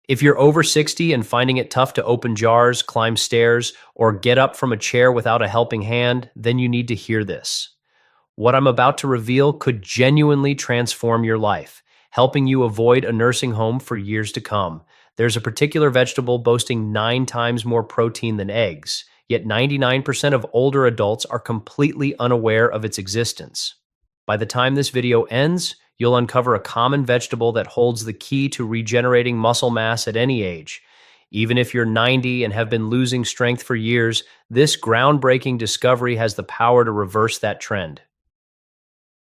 If you're over 60 and finding it tough to open jars, climb stairs, or get up from a chair without a helping hand, then you need to hear this. What I'm about to reveal could genuinely transform your life, helping you avoid a nursing home for years to come. There's a particular vegetable boasting 9 times more protein than eggs, yet 99% of older adults are completely unaware of its existence. By the time this video ends, you'll uncover a common vegetable that holds the key to regenerating muscle mass at any age. Even if you're 90 and have been losing strength for years, this groundbreaking discovery has the power to reverse that trend.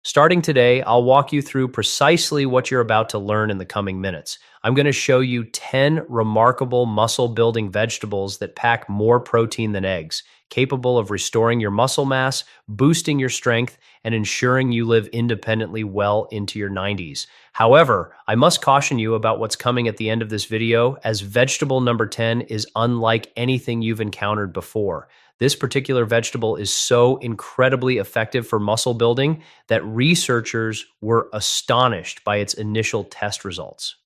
Starting today, I'll walk you through precisely what you're about to learn in the coming minutes. I'm going to show you 10 remarkable muscle-building vegetables that pack more protein than eggs, capable of restoring your muscle mass, boosting your strength, and ensuring you live independently well into your 90s. However, I must caution you about what's coming at the end of this video, as vegetable number 10 is unlike anything you've encountered before. This particular vegetable is so incredibly effective for muscle building that researchers were astonished by its initial test results.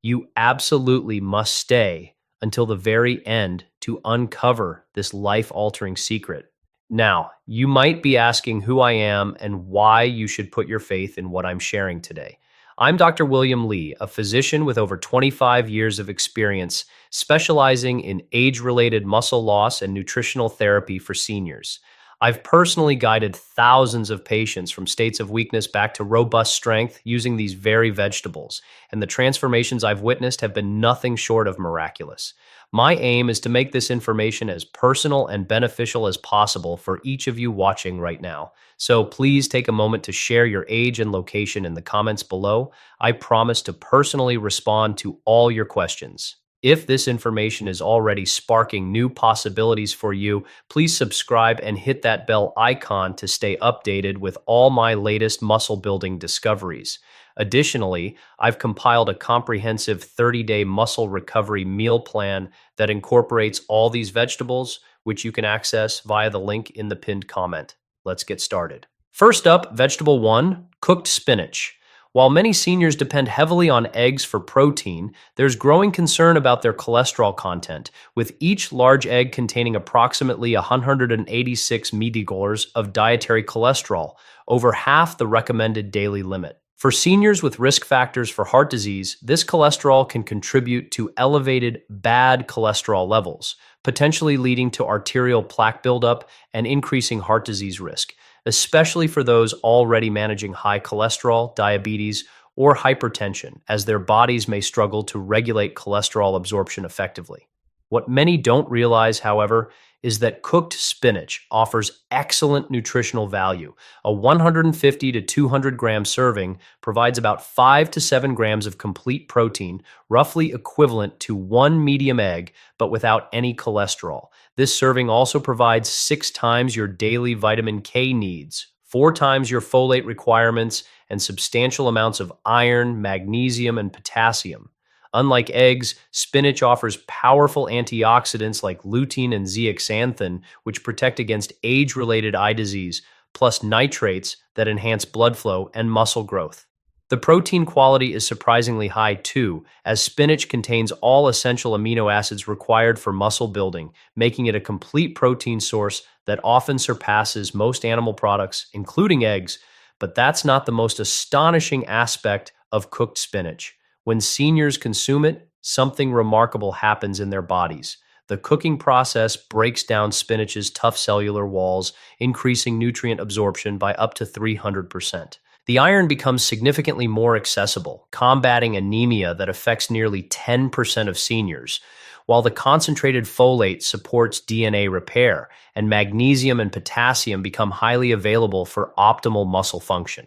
You absolutely must stay until the very end to uncover this life-altering secret. Now, you might be asking who I am and why you should put your faith in what I'm sharing today. I'm Dr. William Lee, a physician with over 25 years of experience specializing in age-related muscle loss and nutritional therapy for seniors. I've personally guided thousands of patients from states of weakness back to robust strength using these very vegetables, and the transformations I've witnessed have been nothing short of miraculous. My aim is to make this information as personal and beneficial as possible for each of you watching right now. So please take a moment to share your age and location in the comments below. I promise to personally respond to all your questions. If this information is already sparking new possibilities for you, please subscribe and hit that bell icon to stay updated with all my latest muscle building discoveries. Additionally, I've compiled a comprehensive 30-day muscle recovery meal plan that incorporates all these vegetables, which you can access via the link in the pinned comment. Let's get started. First up, vegetable 1, cooked spinach. While many seniors depend heavily on eggs for protein, there's growing concern about their cholesterol content, with each large egg containing approximately 186 milligaules of dietary cholesterol, over half the recommended daily limit. For seniors with risk factors for heart disease, this cholesterol can contribute to elevated bad cholesterol levels, potentially leading to arterial plaque buildup and increasing heart disease risk, especially for those already managing high cholesterol, diabetes, or hypertension, as their bodies may struggle to regulate cholesterol absorption effectively. What many don't realize, however, is that cooked spinach offers excellent nutritional value. A 150 to 200 gram serving provides about 5 to 7 grams of complete protein, roughly equivalent to 1 medium egg, but without any cholesterol. This serving also provides 6 times your daily vitamin K needs, 4 times your folate requirements, and substantial amounts of iron, magnesium, and potassium. Unlike eggs, spinach offers powerful antioxidants like lutein and zeaxanthin, which protect against age-related eye disease, plus nitrates that enhance blood flow and muscle growth. The protein quality is surprisingly high too, as spinach contains all essential amino acids required for muscle building, making it a complete protein source that often surpasses most animal products, including eggs. But that's not the most astonishing aspect of cooked spinach. When seniors consume it, something remarkable happens in their bodies. The cooking process breaks down spinach's tough cellular walls, increasing nutrient absorption by up to 300%. The iron becomes significantly more accessible, combating anemia that affects nearly 10% of seniors, while the concentrated folate supports DNA repair, and magnesium and potassium become highly available for optimal muscle function.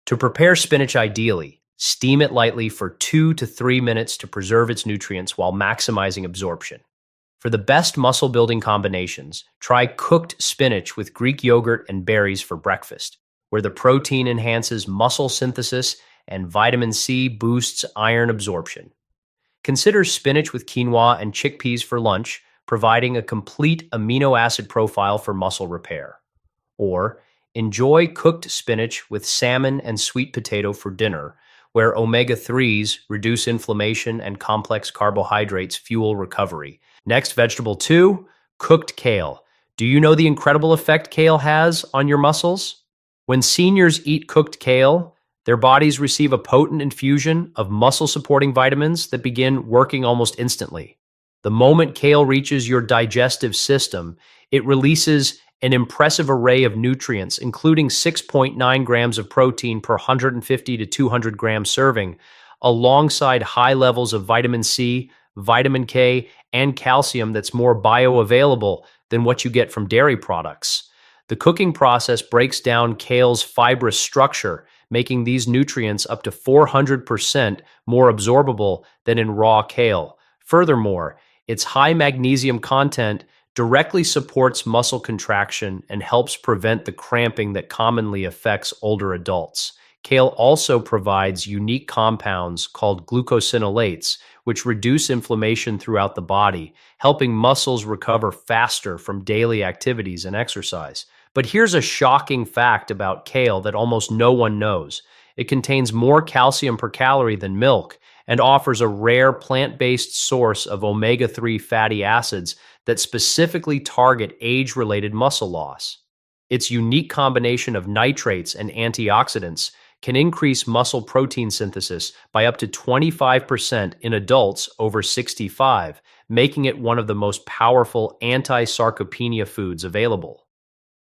To prepare spinach ideally, steam it lightly for 2 to 3 minutes to preserve its nutrients while maximizing absorption. For the best muscle-building combinations, try cooked spinach with Greek yogurt and berries for breakfast, where the protein enhances muscle synthesis and vitamin C boosts iron absorption. Consider spinach with quinoa and chickpeas for lunch, providing a complete amino acid profile for muscle repair. Or enjoy cooked spinach with salmon and sweet potato for dinner, where omega-3s reduce inflammation and complex carbohydrates fuel recovery. Next, vegetable 2, cooked kale. Do you know the incredible effect kale has on your muscles? When seniors eat cooked kale, their bodies receive a potent infusion of muscle-supporting vitamins that begin working almost instantly. The moment kale reaches your digestive system, it releases an impressive array of nutrients, including 6.9 grams of protein per 150 to 200 gram serving, alongside high levels of vitamin C, vitamin K, and calcium that's more bioavailable than what you get from dairy products. The cooking process breaks down kale's fibrous structure, making these nutrients up to 400% more absorbable than in raw kale. Furthermore, its high magnesium content directly supports muscle contraction and helps prevent the cramping that commonly affects older adults. Kale also provides unique compounds called glucosinolates, which reduce inflammation throughout the body, helping muscles recover faster from daily activities and exercise. But here's a shocking fact about kale that almost no one knows. It contains more calcium per calorie than milk and offers a rare plant-based source of omega-3 fatty acids that specifically target age-related muscle loss. Its unique combination of nitrates and antioxidants can increase muscle protein synthesis by up to 25% in adults over 65, making it one of the most powerful anti-sarcopenia foods available.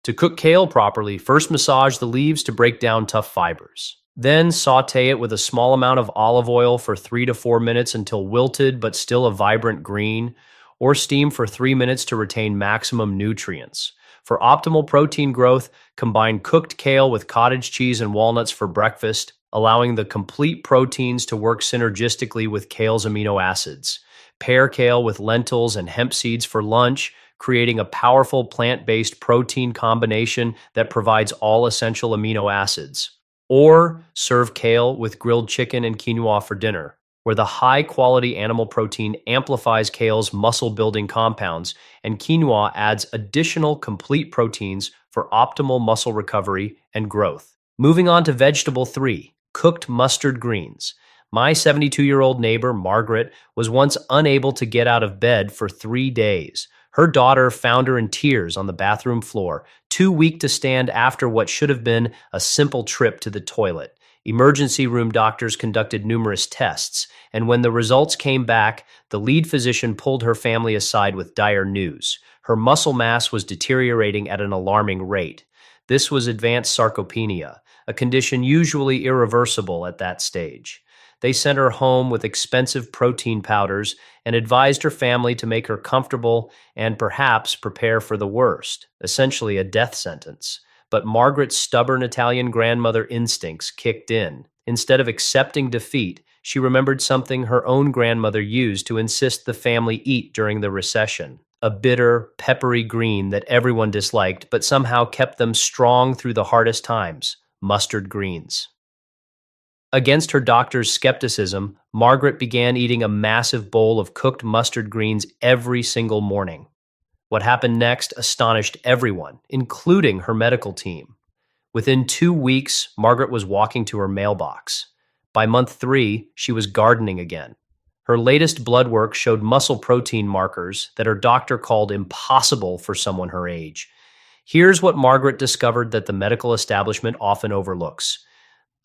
To cook kale properly, first massage the leaves to break down tough fibers. Then saute it with a small amount of olive oil for 3 to 4 minutes until wilted but still a vibrant green, or steam for 3 minutes to retain maximum nutrients. For optimal protein growth, combine cooked kale with cottage cheese and walnuts for breakfast, allowing the complete proteins to work synergistically with kale's amino acids. Pair kale with lentils and hemp seeds for lunch, creating a powerful plant-based protein combination that provides all essential amino acids. Or serve kale with grilled chicken and quinoa for dinner, where the high-quality animal protein amplifies kale's muscle-building compounds, and quinoa adds additional complete proteins for optimal muscle recovery and growth. Moving on to vegetable 3, cooked mustard greens. My 72-year-old neighbor, Margaret, was once unable to get out of bed for 3 days. Her daughter found her in tears on the bathroom floor, too weak to stand after what should have been a simple trip to the toilet. Emergency room doctors conducted numerous tests, and when the results came back, the lead physician pulled her family aside with dire news. Her muscle mass was deteriorating at an alarming rate. This was advanced sarcopenia, a condition usually irreversible at that stage. They sent her home with expensive protein powders and advised her family to make her comfortable and perhaps prepare for the worst, essentially a death sentence. But Margaret's stubborn Italian grandmother instincts kicked in. Instead of accepting defeat, she remembered something her own grandmother used to insist the family eat during the recession. A bitter, peppery green that everyone disliked but somehow kept them strong through the hardest times: mustard greens. Against her doctor's skepticism, Margaret began eating a massive bowl of cooked mustard greens every single morning. What happened next astonished everyone, including her medical team. Within 2 weeks, Margaret was walking to her mailbox. By month 3, she was gardening again. Her latest blood work showed muscle protein markers that her doctor called impossible for someone her age. Here's what Margaret discovered that the medical establishment often overlooks.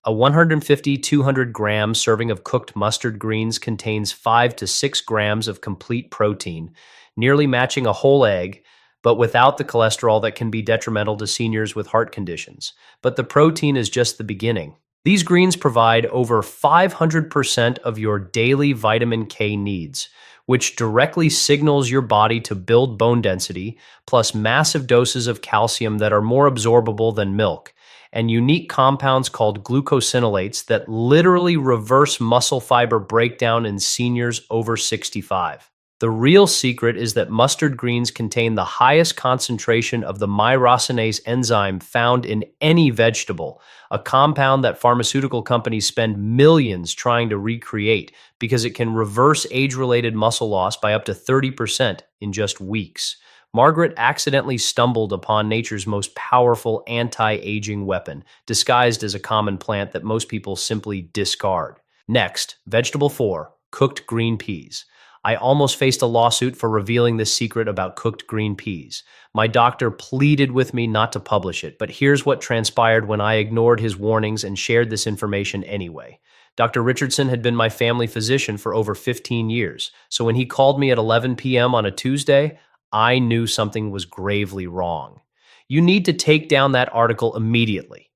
A 150-200 gram serving of cooked mustard greens contains 5 to 6 grams of complete protein, nearly matching a whole egg, but without the cholesterol that can be detrimental to seniors with heart conditions. But the protein is just the beginning. These greens provide over 500% of your daily vitamin K needs, which directly signals your body to build bone density, plus massive doses of calcium that are more absorbable than milk, and unique compounds called glucosinolates that literally reverse muscle fiber breakdown in seniors over 65. The real secret is that mustard greens contain the highest concentration of the myrosinase enzyme found in any vegetable, a compound that pharmaceutical companies spend millions trying to recreate because it can reverse age-related muscle loss by up to 30% in just weeks. Margaret accidentally stumbled upon nature's most powerful anti-aging weapon, disguised as a common plant that most people simply discard. Next, vegetable 4, cooked green peas. I almost faced a lawsuit for revealing this secret about cooked green peas. My doctor pleaded with me not to publish it, but here's what transpired when I ignored his warnings and shared this information anyway. Dr. Richardson had been my family physician for over 15 years, so when he called me at 11 p.m. on a Tuesday, I knew something was gravely wrong. You need to take down that article immediately.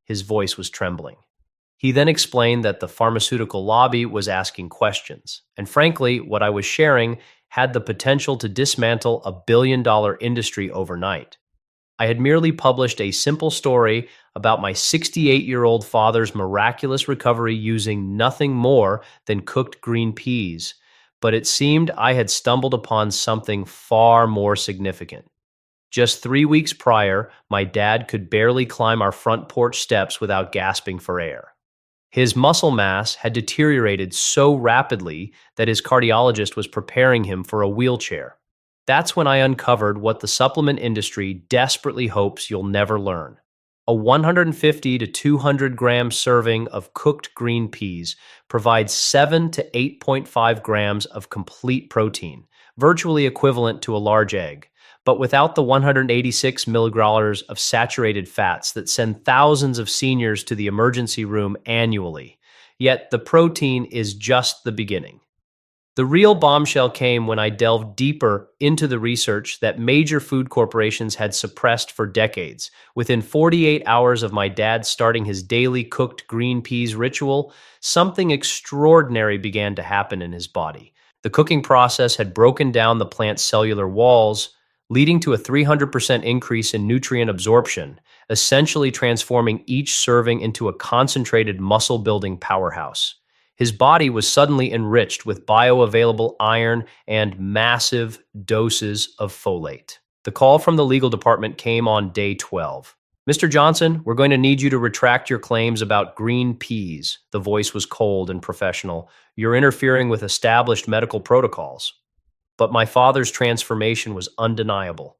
His voice was trembling. He then explained that the pharmaceutical lobby was asking questions, and frankly, what I was sharing had the potential to dismantle a billion-dollar industry overnight. I had merely published a simple story about my 68-year-old father's miraculous recovery using nothing more than cooked green peas, but it seemed I had stumbled upon something far more significant. Just 3 weeks prior, my dad could barely climb our front porch steps without gasping for air. His muscle mass had deteriorated so rapidly that his cardiologist was preparing him for a wheelchair. That's when I uncovered what the supplement industry desperately hopes you'll never learn. A 150 to 200 gram serving of cooked green peas provides 7 to 8.5 grams of complete protein, virtually equivalent to a large egg, but without the 186 milligrams of saturated fats that send thousands of seniors to the emergency room annually. Yet the protein is just the beginning. The real bombshell came when I delved deeper into the research that major food corporations had suppressed for decades. Within 48 hours of my dad starting his daily cooked green peas ritual, something extraordinary began to happen in his body. The cooking process had broken down the plant's cellular walls, leading to a 300% increase in nutrient absorption, essentially transforming each serving into a concentrated muscle-building powerhouse. His body was suddenly enriched with bioavailable iron and massive doses of folate. The call from the legal department came on day 12. "Mr. Johnson, we're going to need you to retract your claims about green peas." The voice was cold and professional. "You're interfering with established medical protocols." But my father's transformation was undeniable.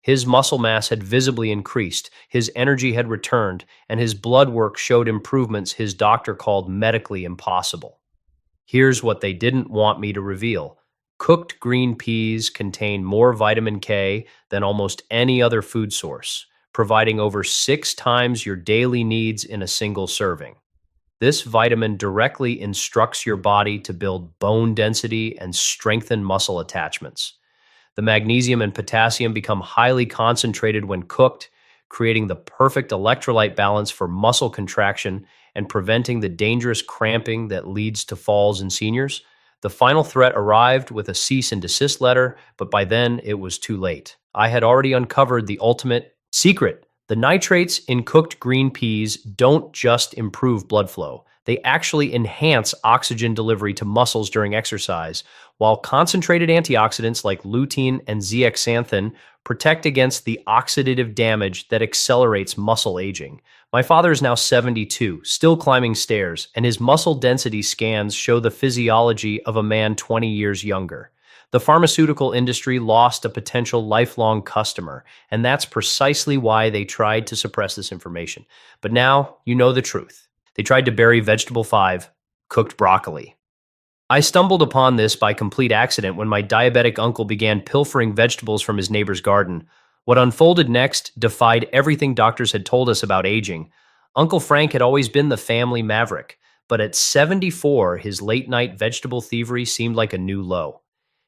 His muscle mass had visibly increased, his energy had returned, and his blood work showed improvements his doctor called medically impossible. Here's what they didn't want me to reveal. Cooked green peas contain more vitamin K than almost any other food source, providing over 6 times your daily needs in a single serving. This vitamin directly instructs your body to build bone density and strengthen muscle attachments. The magnesium and potassium become highly concentrated when cooked, creating the perfect electrolyte balance for muscle contraction and preventing the dangerous cramping that leads to falls in seniors. The final threat arrived with a cease and desist letter, but by then it was too late. I had already uncovered the ultimate secret. The nitrates in cooked green peas don't just improve blood flow. They actually enhance oxygen delivery to muscles during exercise, while concentrated antioxidants like lutein and zeaxanthin protect against the oxidative damage that accelerates muscle aging. My father is now 72, still climbing stairs, and his muscle density scans show the physiology of a man 20 years younger. The pharmaceutical industry lost a potential lifelong customer, and that's precisely why they tried to suppress this information. But now you know the truth. They tried to bury vegetable 5, cooked broccoli. I stumbled upon this by complete accident when my diabetic uncle began pilfering vegetables from his neighbor's garden. What unfolded next defied everything doctors had told us about aging. Uncle Frank had always been the family maverick, but at 74, his late-night vegetable thievery seemed like a new low.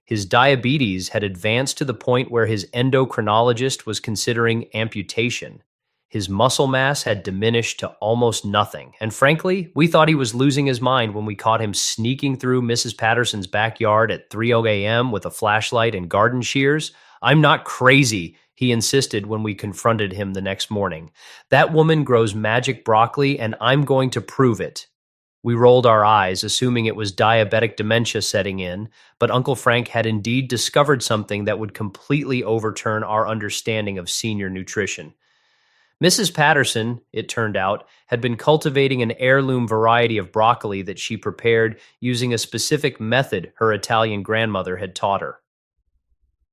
His diabetes had advanced to the point where his endocrinologist was considering amputation. His muscle mass had diminished to almost nothing, and frankly, we thought he was losing his mind when we caught him sneaking through Mrs. Patterson's backyard at 3:00 a.m. with a flashlight and garden shears. "I'm not crazy," he insisted when we confronted him the next morning. "That woman grows magic broccoli, and I'm going to prove it." We rolled our eyes, assuming it was diabetic dementia setting in, but Uncle Frank had indeed discovered something that would completely overturn our understanding of senior nutrition. Mrs. Patterson, it turned out, had been cultivating an heirloom variety of broccoli that she prepared using a specific method her Italian grandmother had taught her.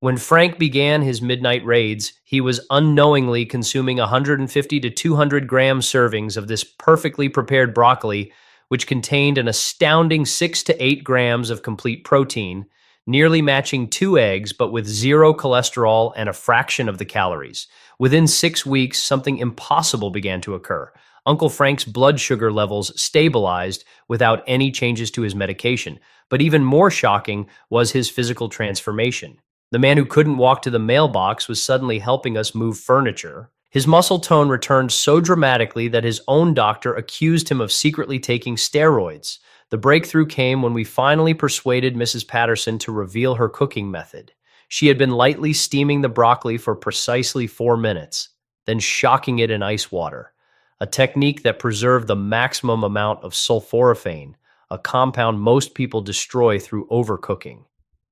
When Frank began his midnight raids, he was unknowingly consuming 150 to 200 gram servings of this perfectly prepared broccoli, which contained an astounding 6 to 8 grams of complete protein, nearly matching 2 eggs, but with zero cholesterol and a fraction of the calories. Within 6 weeks, something impossible began to occur. Uncle Frank's blood sugar levels stabilized without any changes to his medication. But even more shocking was his physical transformation. The man who couldn't walk to the mailbox was suddenly helping us move furniture. His muscle tone returned so dramatically that his own doctor accused him of secretly taking steroids. The breakthrough came when we finally persuaded Mrs. Patterson to reveal her cooking method. She had been lightly steaming the broccoli for precisely 4 minutes, then shocking it in ice water, a technique that preserved the maximum amount of sulforaphane, a compound most people destroy through overcooking.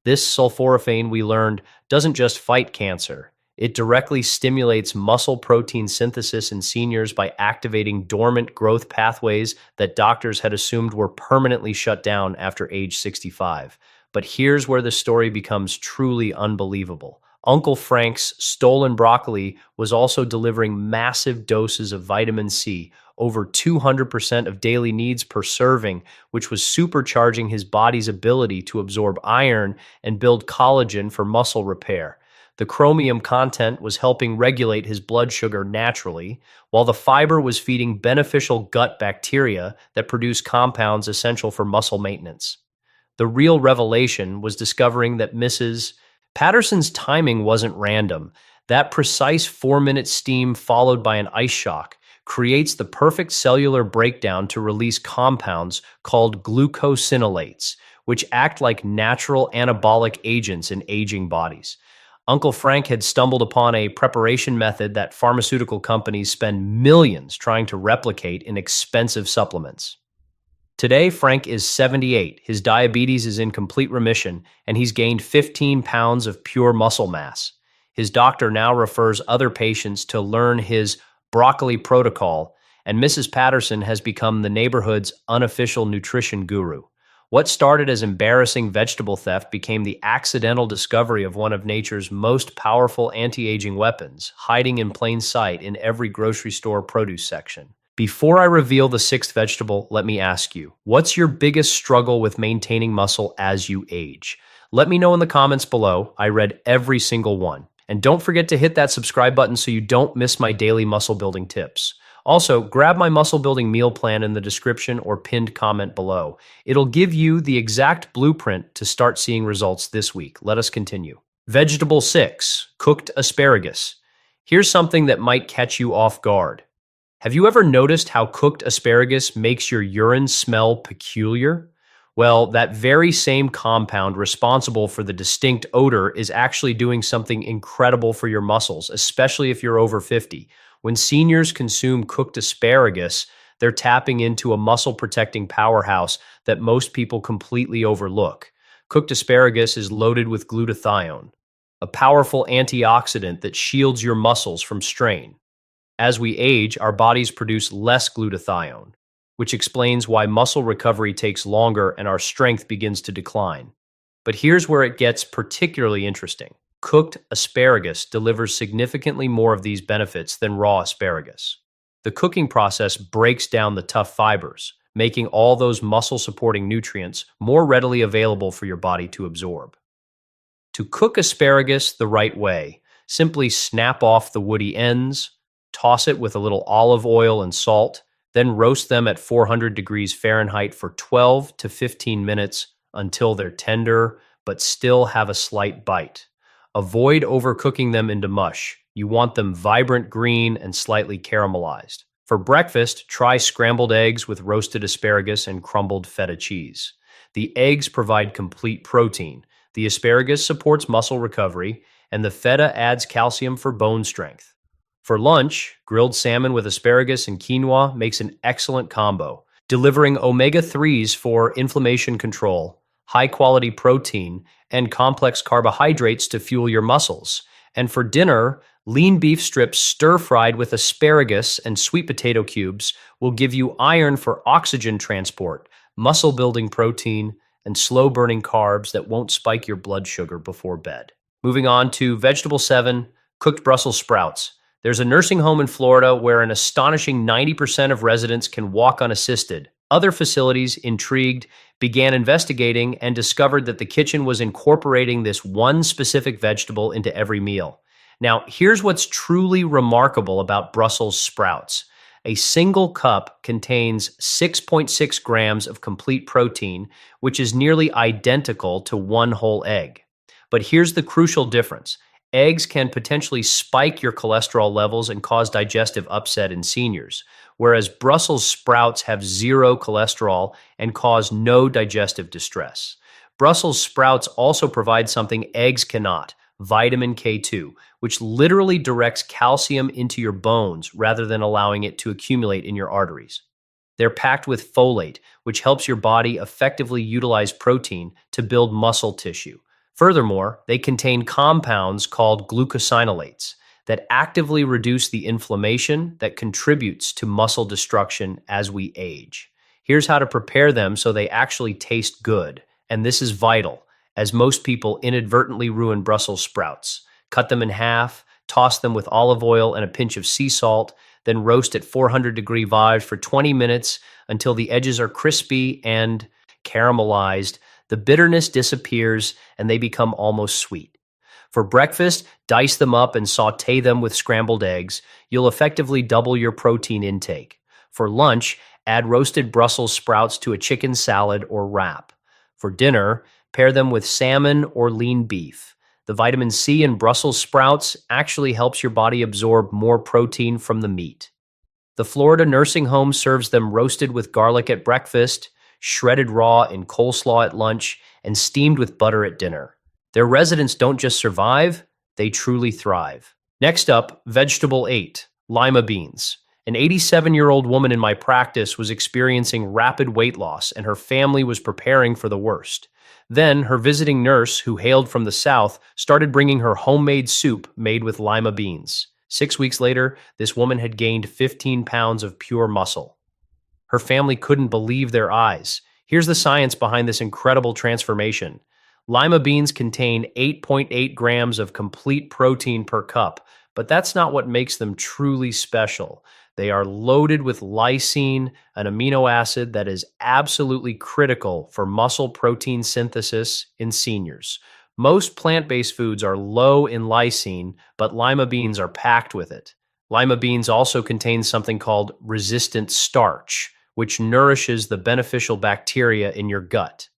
This sulforaphane, we learned, doesn't just fight cancer. It directly stimulates muscle protein synthesis in seniors by activating dormant growth pathways that doctors had assumed were permanently shut down after age 65. But here's where the story becomes truly unbelievable. Uncle Frank's stolen broccoli was also delivering massive doses of vitamin C, over 200% of daily needs per serving, which was supercharging his body's ability to absorb iron and build collagen for muscle repair. The chromium content was helping regulate his blood sugar naturally, while the fiber was feeding beneficial gut bacteria that produce compounds essential for muscle maintenance. The real revelation was discovering that Mrs. Patterson's timing wasn't random. That precise 4-minute steam followed by an ice shock creates the perfect cellular breakdown to release compounds called glucosinolates, which act like natural anabolic agents in aging bodies. Uncle Frank had stumbled upon a preparation method that pharmaceutical companies spend millions trying to replicate in expensive supplements. Today, Frank is 78, his diabetes is in complete remission, and he's gained 15 pounds of pure muscle mass. His doctor now refers other patients to learn his broccoli protocol, and Mrs. Patterson has become the neighborhood's unofficial nutrition guru. What started as embarrassing vegetable theft became the accidental discovery of one of nature's most powerful anti-aging weapons, hiding in plain sight in every grocery store produce section. Before I reveal the sixth vegetable, let me ask you, what's your biggest struggle with maintaining muscle as you age? Let me know in the comments below. I read every single one. And don't forget to hit that subscribe button so you don't miss my daily muscle building tips. Also, grab my muscle building meal plan in the description or pinned comment below. It'll give you the exact blueprint to start seeing results this week. Let us continue. Vegetable 6, cooked asparagus. Here's something that might catch you off guard. Have you ever noticed how cooked asparagus makes your urine smell peculiar? Well, that very same compound responsible for the distinct odor is actually doing something incredible for your muscles, especially if you're over 50. When seniors consume cooked asparagus, they're tapping into a muscle-protecting powerhouse that most people completely overlook. Cooked asparagus is loaded with glutathione, a powerful antioxidant that shields your muscles from strain. As we age, our bodies produce less glutathione, which explains why muscle recovery takes longer and our strength begins to decline. But here's where it gets particularly interesting. Cooked asparagus delivers significantly more of these benefits than raw asparagus. The cooking process breaks down the tough fibers, making all those muscle-supporting nutrients more readily available for your body to absorb. To cook asparagus the right way, simply snap off the woody ends, toss it with a little olive oil and salt, then roast them at 400 degrees Fahrenheit for 12 to 15 minutes until they're tender but still have a slight bite. Avoid overcooking them into mush. You want them vibrant green and slightly caramelized. For breakfast, try scrambled eggs with roasted asparagus and crumbled feta cheese. The eggs provide complete protein, the asparagus supports muscle recovery, and the feta adds calcium for bone strength. For lunch, grilled salmon with asparagus and quinoa makes an excellent combo, delivering omega-3s for inflammation control, high-quality protein, and complex carbohydrates to fuel your muscles. And for dinner, lean beef strips stir-fried with asparagus and sweet potato cubes will give you iron for oxygen transport, muscle-building protein, and slow-burning carbs that won't spike your blood sugar before bed. Moving on to vegetable 7, cooked Brussels sprouts. There's a nursing home in Florida where an astonishing 90% of residents can walk unassisted. Other facilities, intrigued, began investigating and discovered that the kitchen was incorporating this one specific vegetable into every meal. Now, here's what's truly remarkable about Brussels sprouts. A single cup contains 6.6 grams of complete protein, which is nearly identical to one whole egg. But here's the crucial difference. Eggs can potentially spike your cholesterol levels and cause digestive upset in seniors, whereas Brussels sprouts have zero cholesterol and cause no digestive distress. Brussels sprouts also provide something eggs cannot, vitamin K2, which literally directs calcium into your bones rather than allowing it to accumulate in your arteries. They're packed with folate, which helps your body effectively utilize protein to build muscle tissue. Furthermore, they contain compounds called glucosinolates that actively reduce the inflammation that contributes to muscle destruction as we age. Here's how to prepare them so they actually taste good, and this is vital, as most people inadvertently ruin Brussels sprouts. Cut them in half, toss them with olive oil and a pinch of sea salt, then roast at 400-degree Vivre for 20 minutes until the edges are crispy and caramelized. The bitterness disappears and they become almost sweet. For breakfast, dice them up and saute them with scrambled eggs. You'll effectively double your protein intake. For lunch, add roasted Brussels sprouts to a chicken salad or wrap. For dinner, pair them with salmon or lean beef. The vitamin C in Brussels sprouts actually helps your body absorb more protein from the meat. The Florida nursing home serves them roasted with garlic at breakfast, shredded raw in coleslaw at lunch, and steamed with butter at dinner. Their residents don't just survive, they truly thrive. Next up, vegetable 8, lima beans. An 87-year-old woman in my practice was experiencing rapid weight loss, and her family was preparing for the worst. Then, her visiting nurse, who hailed from the South, started bringing her homemade soup made with lima beans. 6 weeks later, this woman had gained 15 pounds of pure muscle. Her family couldn't believe their eyes. Here's the science behind this incredible transformation. Lima beans contain 8.8 grams of complete protein per cup, but that's not what makes them truly special. They are loaded with lysine, an amino acid that is absolutely critical for muscle protein synthesis in seniors. Most plant-based foods are low in lysine, but lima beans are packed with it. Lima beans also contain something called resistant starch, which nourishes the beneficial bacteria in your gut.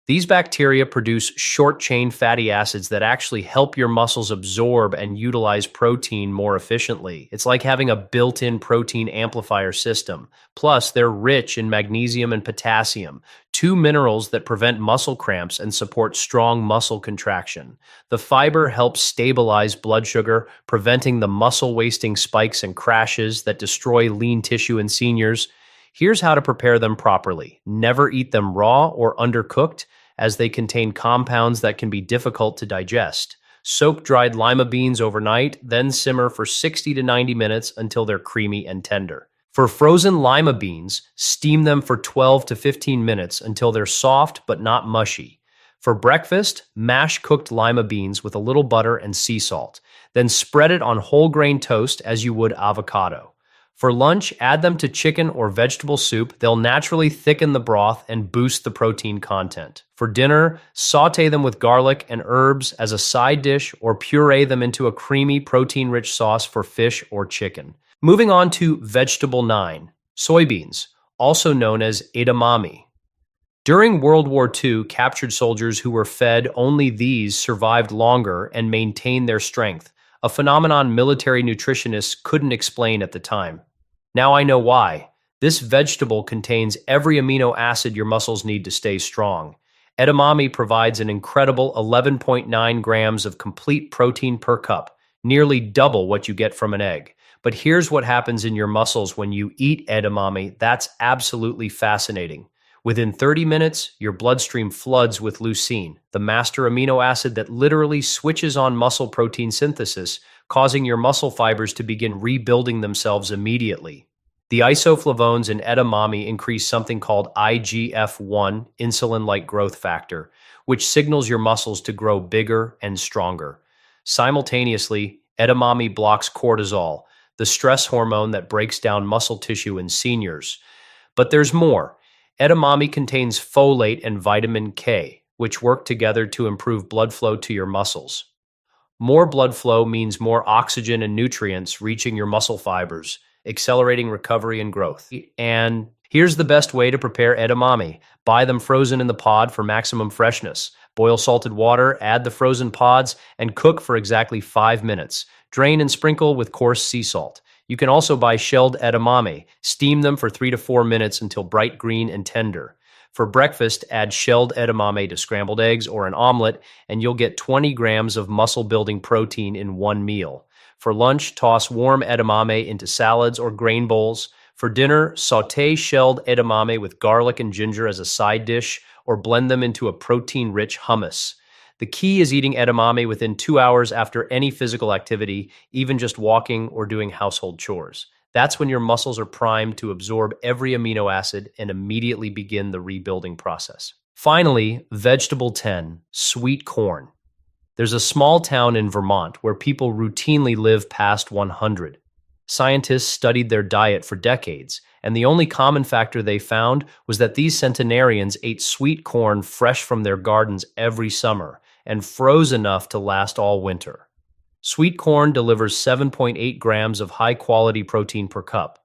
These bacteria produce short-chain fatty acids that actually help your muscles absorb and utilize protein more efficiently. It's like having a built-in protein amplifier system. Plus, they're rich in magnesium and potassium, two minerals that prevent muscle cramps and support strong muscle contraction. The fiber helps stabilize blood sugar, preventing the muscle-wasting spikes and crashes that destroy lean tissue in seniors. Here's how to prepare them properly. Never eat them raw or undercooked, as they contain compounds that can be difficult to digest. Soak dried lima beans overnight, then simmer for 60 to 90 minutes until they're creamy and tender. For frozen lima beans, steam them for 12 to 15 minutes until they're soft but not mushy. For breakfast, mash cooked lima beans with a little butter and sea salt. Then spread it on whole grain toast as you would avocado. For lunch, add them to chicken or vegetable soup. They'll naturally thicken the broth and boost the protein content. For dinner, saute them with garlic and herbs as a side dish or puree them into a creamy, protein-rich sauce for fish or chicken. Moving on to vegetable 9, soybeans, also known as edamame. During World War II, captured soldiers who were fed only these survived longer and maintained their strength, a phenomenon military nutritionists couldn't explain at the time. Now I know why. This vegetable contains every amino acid your muscles need to stay strong. Edamame provides an incredible 11.9 grams of complete protein per cup, nearly double what you get from an egg. But here's what happens in your muscles when you eat edamame that's absolutely fascinating. Within 30 minutes, your bloodstream floods with leucine, the master amino acid that literally switches on muscle protein synthesis, causing your muscle fibers to begin rebuilding themselves immediately. The isoflavones in edamame increase something called IGF-1, insulin-like growth factor, which signals your muscles to grow bigger and stronger. Simultaneously, edamame blocks cortisol, the stress hormone that breaks down muscle tissue in seniors. But there's more. Edamame contains folate and vitamin K, which work together to improve blood flow to your muscles. More blood flow means more oxygen and nutrients reaching your muscle fibers, accelerating recovery and growth. And here's the best way to prepare edamame. Buy them frozen in the pod for maximum freshness. Boil salted water, add the frozen pods, and cook for exactly 5 minutes. Drain and sprinkle with coarse sea salt. You can also buy shelled edamame. Steam them for 3 to 4 minutes until bright green and tender. For breakfast, add shelled edamame to scrambled eggs or an omelet, and you'll get 20 grams of muscle-building protein in one meal. For lunch, toss warm edamame into salads or grain bowls. For dinner, sauté shelled edamame with garlic and ginger as a side dish, or blend them into a protein-rich hummus. The key is eating edamame within 2 hours after any physical activity, even just walking or doing household chores. That's when your muscles are primed to absorb every amino acid and immediately begin the rebuilding process. Finally, vegetable 10, sweet corn. There's a small town in Vermont where people routinely live past 100. Scientists studied their diet for decades, and the only common factor they found was that these centenarians ate sweet corn fresh from their gardens every summer and froze enough to last all winter. Sweet corn delivers 7.8 grams of high-quality protein per cup.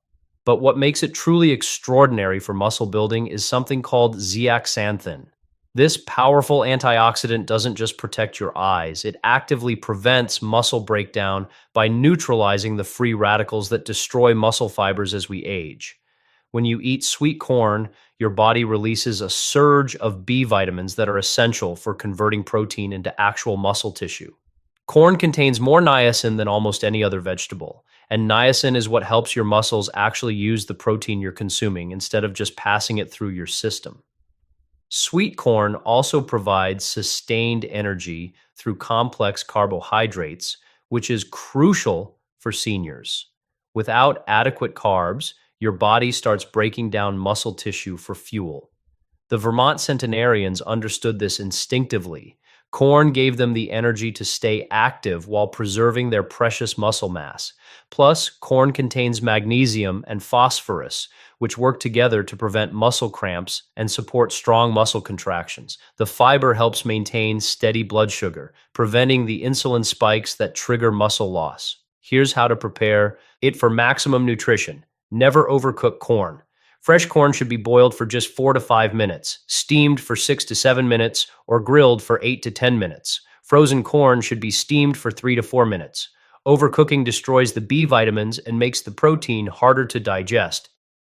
But what makes it truly extraordinary for muscle building is something called zeaxanthin. This powerful antioxidant doesn't just protect your eyes, it actively prevents muscle breakdown by neutralizing the free radicals that destroy muscle fibers as we age. When you eat sweet corn, your body releases a surge of B vitamins that are essential for converting protein into actual muscle tissue. Corn contains more niacin than almost any other vegetable, and niacin is what helps your muscles actually use the protein you're consuming instead of just passing it through your system. Sweet corn also provides sustained energy through complex carbohydrates, which is crucial for seniors. Without adequate carbs, your body starts breaking down muscle tissue for fuel. The Vermont centenarians understood this instinctively. Corn gave them the energy to stay active while preserving their precious muscle mass. Plus, corn contains magnesium and phosphorus, which work together to prevent muscle cramps and support strong muscle contractions. The fiber helps maintain steady blood sugar, preventing the insulin spikes that trigger muscle loss. Here's how to prepare it for maximum nutrition. Never overcook corn. Fresh corn should be boiled for just 4 to 5 minutes, steamed for 6 to 7 minutes, or grilled for 8 to 10 minutes. Frozen corn should be steamed for 3 to 4 minutes. Overcooking destroys the B vitamins and makes the protein harder to digest.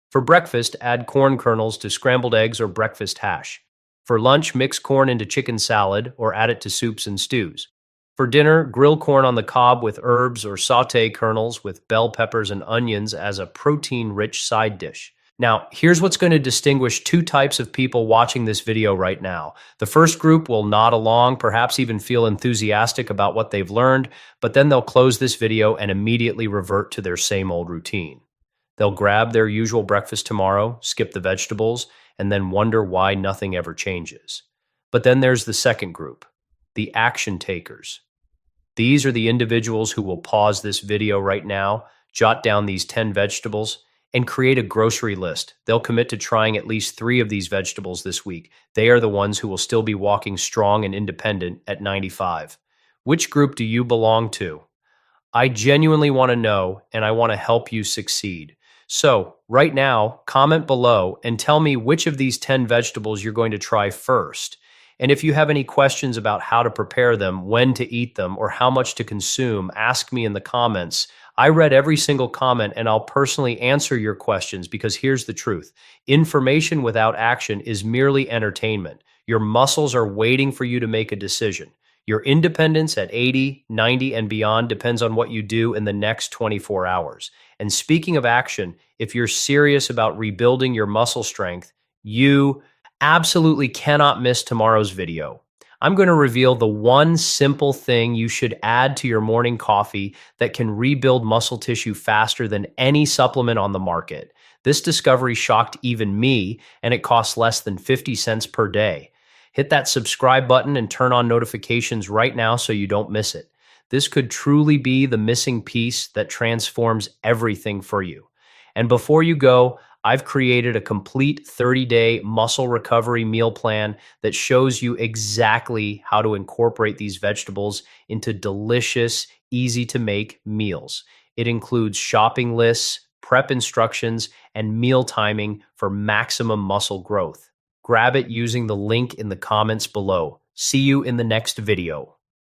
For breakfast, add corn kernels to scrambled eggs or breakfast hash. For lunch, mix corn into chicken salad or add it to soups and stews. For dinner, grill corn on the cob with herbs or sauté kernels with bell peppers and onions as a protein-rich side dish. Now, here's what's going to distinguish two types of people watching this video right now. The first group will nod along, perhaps even feel enthusiastic about what they've learned, but then they'll close this video and immediately revert to their same old routine. They'll grab their usual breakfast tomorrow, skip the vegetables, and then wonder why nothing ever changes. But then there's the second group, the action takers. These are the individuals who will pause this video right now, jot down these 10 vegetables, and create a grocery list. They'll commit to trying at least 3 of these vegetables this week. They are the ones who will still be walking strong and independent at 95. Which group do you belong to? I genuinely want to know, and I want to help you succeed. So, right now, comment below and tell me which of these 10 vegetables you're going to try first. And if you have any questions about how to prepare them, when to eat them, or how much to consume, ask me in the comments. I read every single comment and I'll personally answer your questions because here's the truth. Information without action is merely entertainment. Your muscles are waiting for you to make a decision. Your independence at 80, 90, and beyond depends on what you do in the next 24 hours. And speaking of action, if you're serious about rebuilding your muscle strength, you absolutely cannot miss tomorrow's video. I'm going to reveal the one simple thing you should add to your morning coffee that can rebuild muscle tissue faster than any supplement on the market. This discovery shocked even me, and it costs less than 50 cents per day. Hit that subscribe button and turn on notifications right now so you don't miss it. This could truly be the missing piece that transforms everything for you. And before you go, I've created a complete 30-day muscle recovery meal plan that shows you exactly how to incorporate these vegetables into delicious, easy to make meals. It includes shopping lists, prep instructions, and meal timing for maximum muscle growth. Grab it using the link in the comments below. See you in the next video.